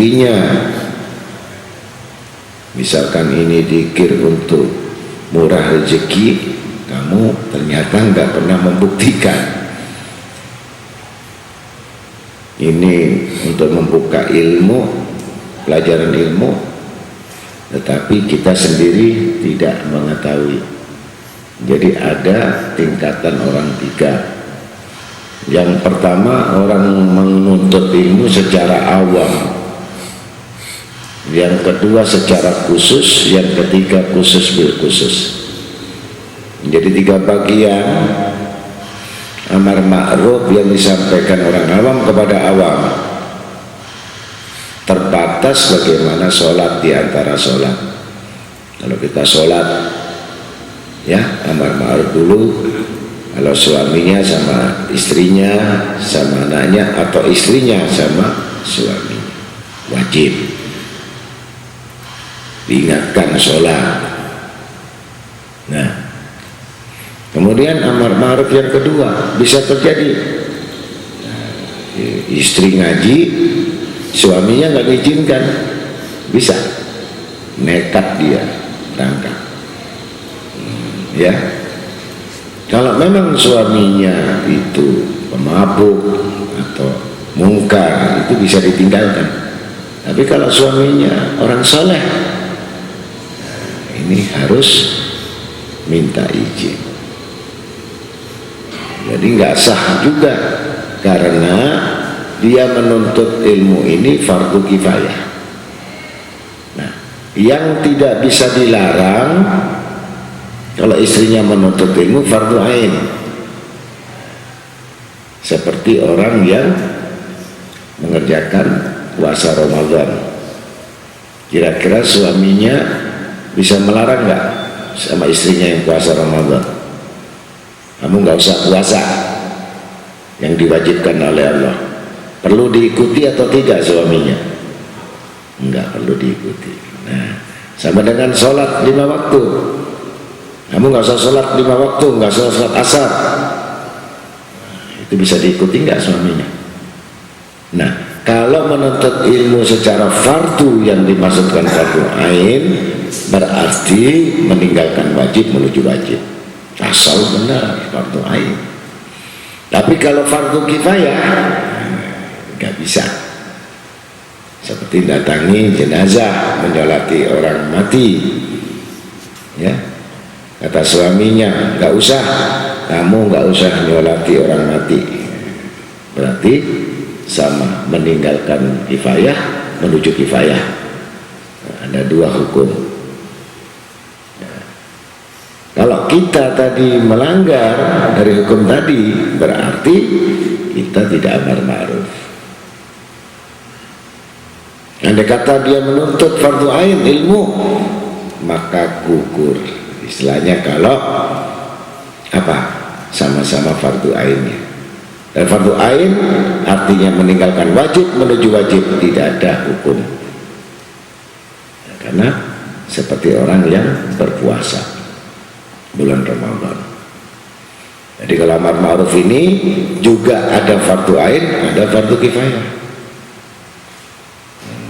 buktinya. Misalkan ini dzikir untuk murah rezeki, kamu ternyata nggak pernah membuktikan. Ini untuk membuka ilmu, pelajaran ilmu, tetapi kita sendiri tidak mengetahui. Jadi ada tingkatan orang tiga. Yang pertama, orang menuntut ilmu secara awam. Yang kedua secara khusus, yang ketiga khusus bil khusus. Jadi tiga bagian amar ma'ruf yang disampaikan orang awam kepada awam. Terbatas bagaimana sholat di antara sholat. Kalau kita sholat, ya amar ma'ruf dulu. Kalau suaminya sama istrinya, sama anaknya, atau istrinya sama suaminya, wajib diingatkan sholat. Nah, kemudian amar ma'ruf yang kedua bisa terjadi, istri ngaji, suaminya nggak diizinkan, bisa nekat dia berangkat. Ya, kalau memang suaminya itu pemabuk atau mungkar, itu bisa ditinggalkan. Tapi kalau suaminya orang soleh, ini harus minta izin. Jadi nggak sah juga, karena dia menuntut ilmu ini fardu kifayah. Nah, yang tidak bisa dilarang kalau istrinya menuntut ilmu fardu ain, seperti orang yang mengerjakan puasa Ramadan. Kira-kira suaminya bisa melarang nggak sama istrinya yang puasa Ramadan? Kamu nggak usah puasa yang diwajibkan oleh Allah. Perlu diikuti atau tidak suaminya? Nggak perlu diikuti. Nah, sama dengan sholat 5 waktu. Kamu nggak usah sholat 5 waktu, nggak usah sholat asar. Itu bisa diikuti nggak suaminya? Nah, kalau menuntut ilmu secara fardu yang dimaksudkan fardu ain, berarti meninggalkan wajib menuju wajib, asal benar fardu ain. Tapi kalau fardu kifayah nggak bisa. Seperti datangi jenazah, menyolati orang mati, ya, kata suaminya, nggak usah, kamu nggak usah nyolati orang mati. Berarti sama meninggalkan kifayah menuju kifayah. Ada dua hukum. Kalau kita tadi melanggar dari hukum tadi, berarti kita tidak amar ma'ruf. Andai kata dia menuntut fardu ain ilmu, maka gugur. Istilahnya kalau apa? Sama-sama fardu ainnya. Dan fardu ain artinya meninggalkan wajib menuju wajib, tidak ada hukum. Karena seperti orang yang berpuasa bulan Ramadan. Jadi kalau amar ma'ruf ini juga ada fardu ain, ada fardu kifayah.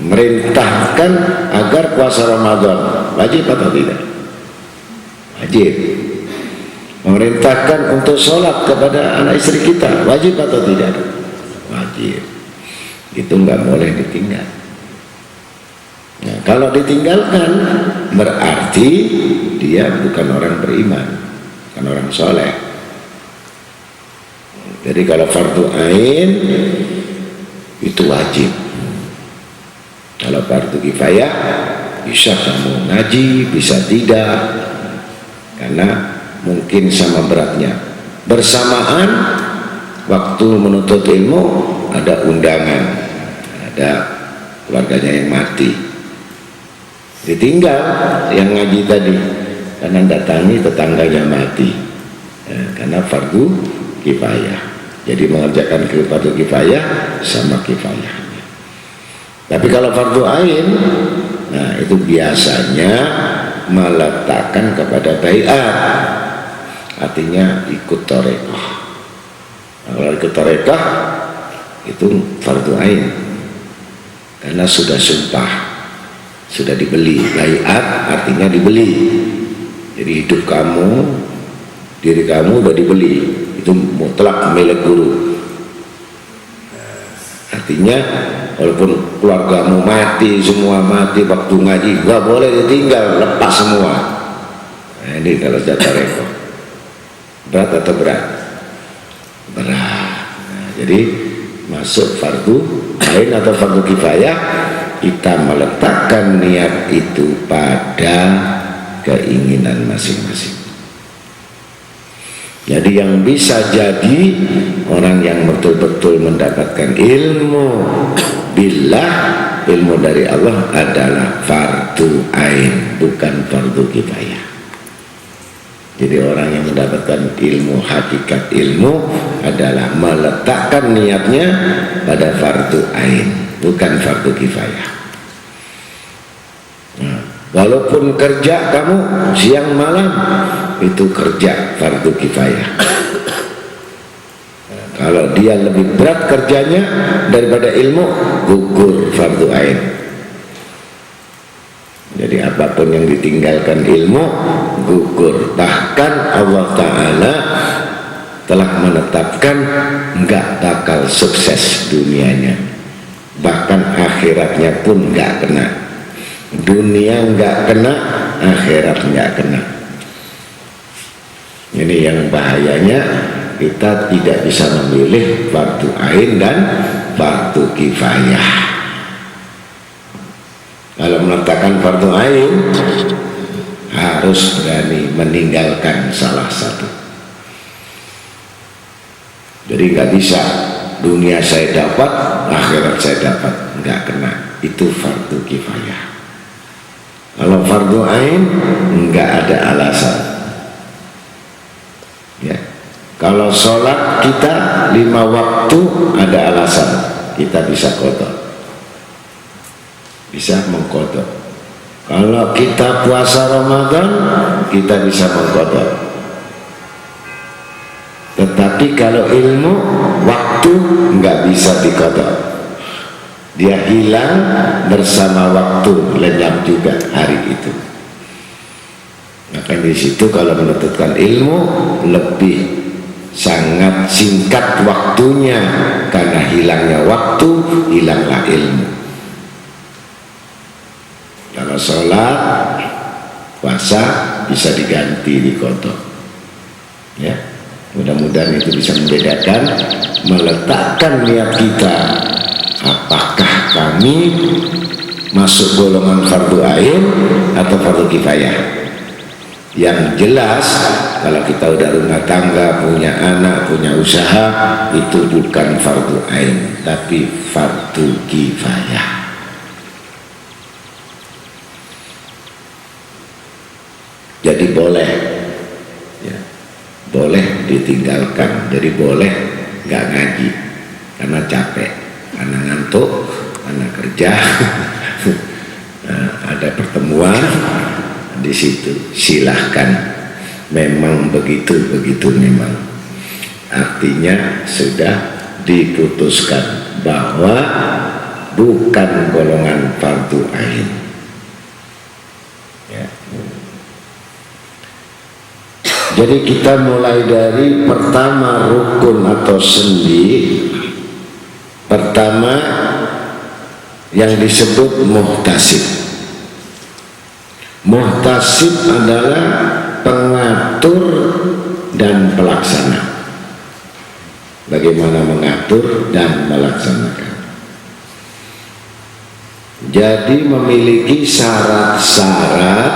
Merintahkan agar puasa Ramadan wajib atau tidak? Wajib. Memerintahkan untuk sholat kepada anak istri kita wajib atau tidak? Wajib. Itu nggak boleh ditinggal. Nah, kalau ditinggalkan berarti dia bukan orang beriman, bukan orang soleh. Jadi kalau fardu ain itu wajib. Kalau fardu kifayah bisa kamu ngaji, bisa tidak, karena mungkin sama beratnya. Bersamaan waktu menuntut ilmu ada undangan, ada keluarganya yang mati, ditinggal yang ngaji tadi karena datangi tetangganya mati, karena fardu kifayah. Jadi mengerjakan fardu kifayah sama kifayah. Tapi kalau fardu ain, nah itu biasanya meletakkan kepada bai'at, artinya ikut tarekah. Nah, kalau ikut tarekah itu fardu ain. karena sudah sumpah, sudah dibeli. Baiat artinya dibeli. Jadi hidup kamu, diri kamu udah dibeli, itu mutlak milik guru. Artinya walaupun keluargamu mati, semua mati waktu ngaji, gak boleh ditinggal, lepas semua. Nah, ini kalau jatah rekor berat atau berat? Berat. Nah, jadi masuk fardu ain atau fardu kifayah, kita meletakkan niat itu pada keinginan masing-masing. Jadi yang bisa jadi orang yang betul-betul mendapatkan ilmu billah, ilmu dari Allah adalah fardu ain, bukan fardu kifayah. Jadi orang yang mendapatkan ilmu, hakikat ilmu adalah meletakkan niatnya pada fardu ain, bukan fardu kifayah. Nah, walaupun kerja kamu siang malam, itu kerja fardu kifayah. Nah, kalau dia lebih berat kerjanya daripada ilmu, gugur fardu ain. Jadi apapun yang ditinggalkan ilmu, gugur. Bahkan Allah Ta'ala telah menetapkan enggak bakal sukses dunianya, bahkan akhiratnya pun enggak kena. Dunia enggak kena, akhirat enggak kena. Ini yang bahayanya, kita tidak bisa memilih fardu ain dan fardu kifayah. Kalau meletakkan fardu ain, harus berani meninggalkan salah satu. Jadi nggak bisa dunia saya dapat, akhirat saya dapat, nggak kena. Itu fardu kifayah. Kalau fardu ain, nggak ada alasan. Ya, kalau sholat kita 5 waktu ada alasan, kita bisa qadha, bisa mengqadha. Kalau kita puasa Ramadan, kita bisa mengqadha. Tetapi kalau ilmu, waktu nggak bisa diqadha. Dia hilang bersama waktu, lenyap juga hari itu. Maka di situ kalau menuntutkan ilmu lebih sangat singkat waktunya, karena hilangnya waktu, hilanglah ilmu. Kalau sholat, puasa bisa diganti di qadha. Ya, mudah-mudahan itu bisa membedakan, meletakkan niat kita. Apakah kami masuk golongan fardu ain atau fardu kifayah? Yang jelas, kalau kita udah rumah tangga, punya anak, punya usaha, itu bukan fardu ain, tapi fardu kifayah. Jadi boleh, ya, boleh ditinggalkan. Jadi boleh nggak ngaji karena capek, karena ngantuk, karena kerja. Nah, ada pertemuan di situ, silahkan. Memang begitu memang. Artinya sudah diputuskan bahwa bukan golongan fardu ain. Ya. Jadi kita mulai dari pertama rukun atau sendi. Pertama yang disebut muhtasib. Muhtasib adalah pengatur dan pelaksana. Bagaimana mengatur dan melaksanakan. Jadi memiliki syarat-syarat,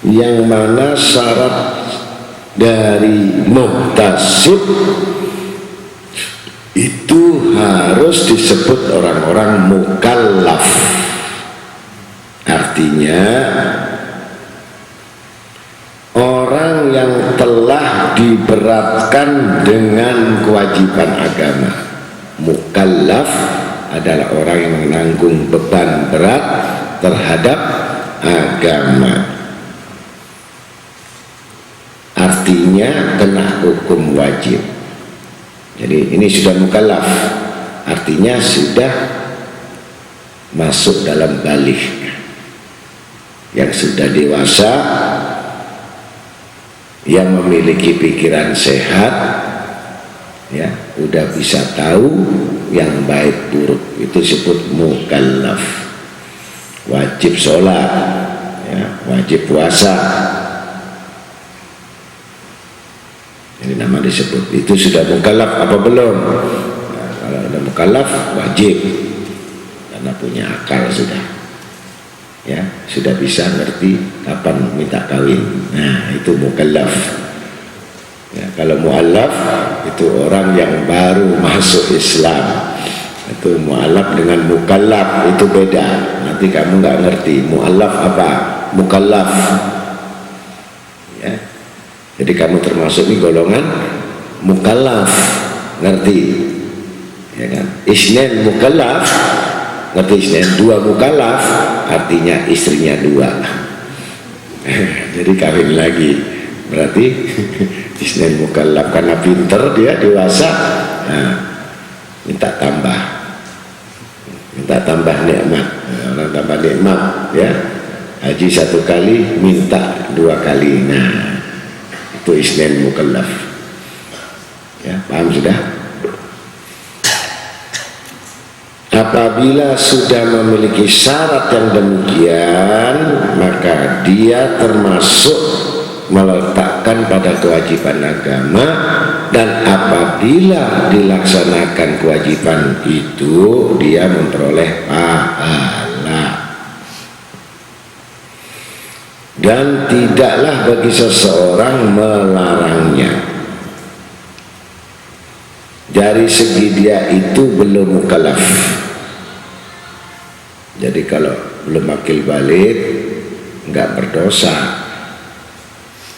yang mana syarat dari muhtasib itu harus disebut orang-orang mukallaf. Artinya orang yang telah diberatkan dengan kewajiban agama. Mukallaf adalah orang yang menanggung beban berat terhadap agama. Artinya kena hukum wajib. Jadi ini sudah mukallaf, artinya sudah masuk dalam balik, yang sudah dewasa, yang memiliki pikiran sehat, ya, udah bisa tahu yang baik buruk, itu disebut mukallaf. Wajib sholat, ya, wajib puasa, ini nama disebut, itu sudah mukallaf apa belum? Nah, kalau sudah mukallaf wajib, karena punya akal sudah, ya, sudah bisa ngerti kapan minta kawin. Nah, itu mukallaf. Ya, kalau mu'allaf itu orang yang baru masuk Islam. Itu mu'allaf dengan mukallaf itu beda. Nanti kamu nggak ngerti mu'allaf apa, mukallaf. Ya. Jadi kamu termasuk ini golongan mukallaf, ngerti? Ya kan? Isnen mukallaf, ngerti isnen? Dua mukallaf artinya istrinya dua. Jadi kawin lagi, berarti isnen mukallaf, karena pinter dia dewasa. Nah, minta tambah nikmat. Nah, orang tambah nikmat, ya, haji 1 kali minta 2 kali. Nah, itu isnen mukallaf, ya, paham sudah? Apabila sudah memiliki syarat yang demikian, maka dia termasuk meletakkan pada kewajiban agama, dan apabila dilaksanakan kewajiban itu dia memperoleh pahala. Dan tidaklah bagi seseorang melarangnya. Dari segi dia itu belum mukallaf. Jadi kalau belum akil balik nggak berdosa,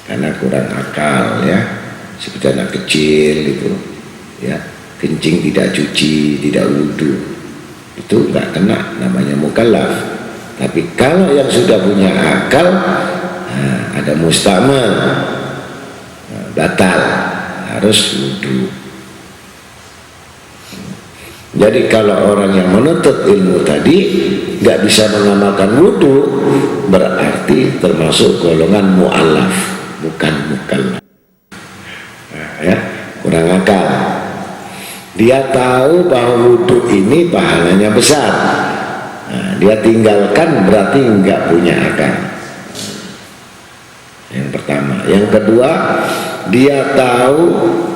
karena kurang akal, ya, seperti anak kecil itu, ya, kencing tidak cuci, tidak wudhu, itu nggak kena, namanya mukallaf. Tapi kalau yang sudah punya akal, nah, ada mustamal, nah, batal, harus wudhu. Jadi kalau orang yang menuntut ilmu tadi nggak bisa mengamalkan wudhu, berarti termasuk golongan mu'allaf, bukan mukallaf. Nah, ya, kurang akal. Dia tahu bahwa wudhu ini pahalanya besar, nah, dia tinggalkan, berarti nggak punya akal. Yang pertama. Yang kedua, dia tahu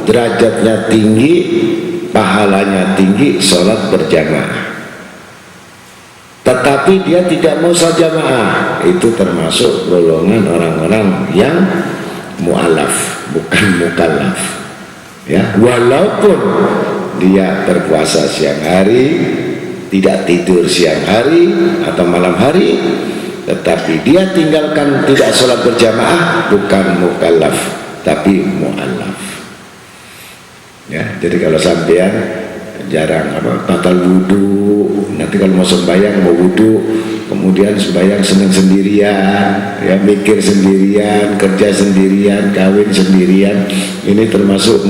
derajatnya tinggi, pahalanya tinggi, sholat berjamaah, tetapi dia tidak mau sholat jamaah. Itu termasuk golongan orang-orang yang mu'alaf, bukan mukallaf, ya, walaupun dia berpuasa siang hari, tidak tidur siang hari atau malam hari, tetapi dia tinggalkan tidak sholat berjamaah, bukan mukallaf tapi mu'alaf. Ya, jadi kalau sampean jarang batal wudhu, nanti kalau mau sembahyang mau wudhu, kemudian sembahyang seneng sendirian, ya, mikir sendirian, kerja sendirian, kawin sendirian, ini termasuk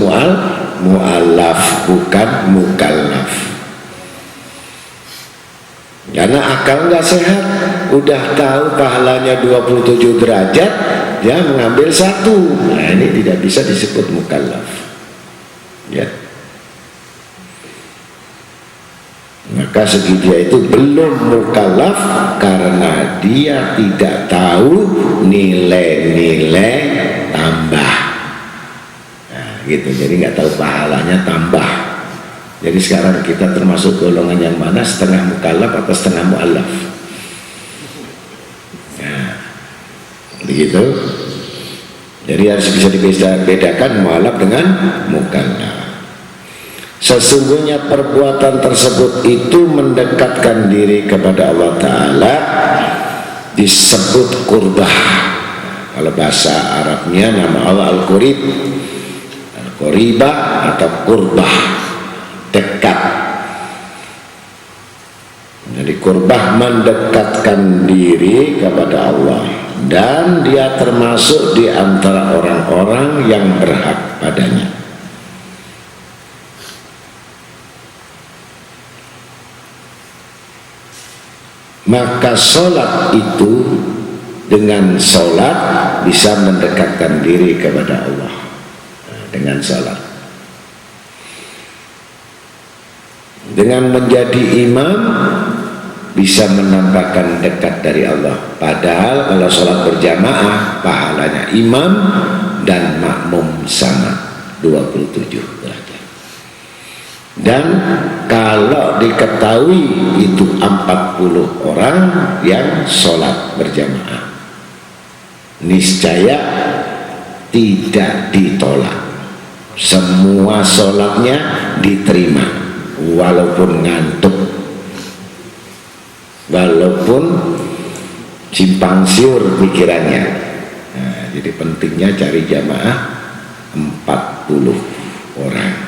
mu'alaf, bukan mukallaf. Karena akal nggak sehat, udah tahu pahalanya 27 derajat, dia mengambil 1. Nah, ini tidak bisa disebut mukallaf. Ya. Maka segi dia itu belum mukallaf karena dia tidak tahu nilai-nilai tambah. Nah, gitu. Jadi nggak tahu pahalanya tambah. Jadi sekarang kita termasuk golongan yang mana? Setengah mukallaf atau setengah mu'allaf? Nah, begitu. Jadi harus bisa dibedakan mu'allaf dengan mukallaf. Sesungguhnya perbuatan tersebut itu mendekatkan diri kepada Allah Ta'ala, disebut qurbah. Kalau bahasa Arabnya nama Allah Al-Qurib, Al-Quribah atau qurbah, dekat. Jadi qurbah mendekatkan diri kepada Allah, dan dia termasuk di antara orang-orang yang berhak padanya. Maka sholat itu, dengan sholat bisa mendekatkan diri kepada Allah. Dengan sholat, dengan menjadi imam bisa menambahkan dekat dari Allah. Padahal kalau sholat berjamaah pahalanya imam dan makmum sama, 27 derajat. Dan kalau diketahui itu 40 orang yang sholat berjamaah, niscaya tidak ditolak, semua sholatnya diterima, walaupun ngantuk, walaupun simpang siur pikirannya. Nah, jadi pentingnya cari jamaah 40 orang.